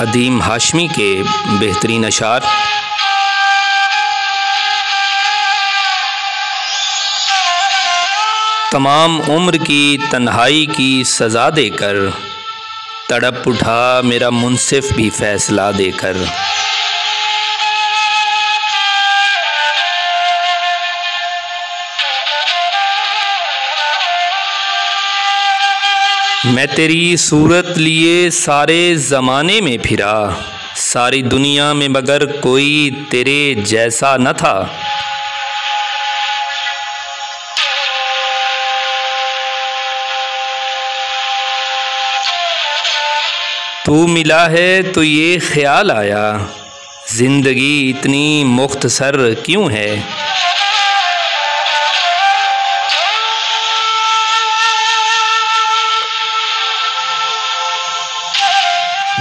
अदीम हाशमी के बेहतरीन अशार। तमाम उम्र की तन्हाई की सज़ा देकर तड़प उठा मेरा मुंसिफ भी फ़ैसला देकर। मैं तेरी सूरत लिए सारे ज़माने में फिरा, सारी दुनिया में मगर कोई तेरे जैसा न था। तू मिला है तो ये ख्याल आया, ज़िंदगी इतनी मुख्तसर क्यों है।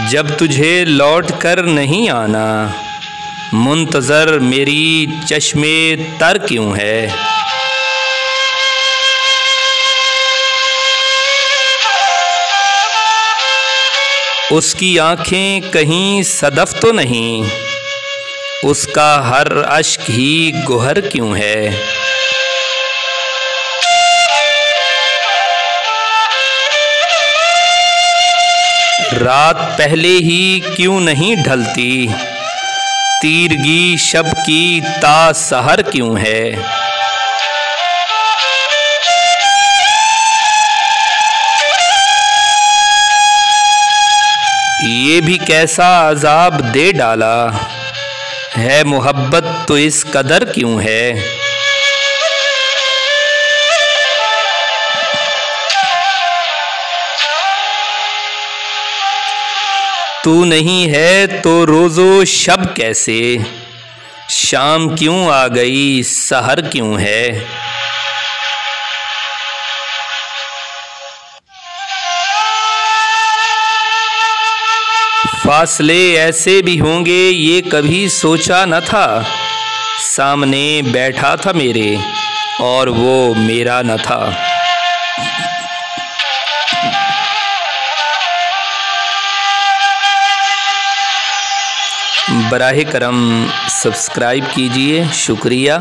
जब तुझे लौट कर नहीं आना, मुंतज़र मेरी चश्मे तर क्यों है। उसकी आँखें कहीं सदफ तो नहीं, उसका हर अश्क ही गोहर क्यों है। रात पहले ही क्यों नहीं ढलती, तीरगी शब की ता सहर क्यों है। ये भी कैसा अजाब दे डाला है, मोहब्बत तो इस कदर क्यों है। तू नहीं है तो रोज़ो शब कैसे, शाम क्यों आ गई सहर क्यों है। फासले ऐसे भी होंगे ये कभी सोचा न था, सामने बैठा था मेरे और वो मेरा न था। बराहे करम सब्सक्राइब कीजिए, शुक्रिया।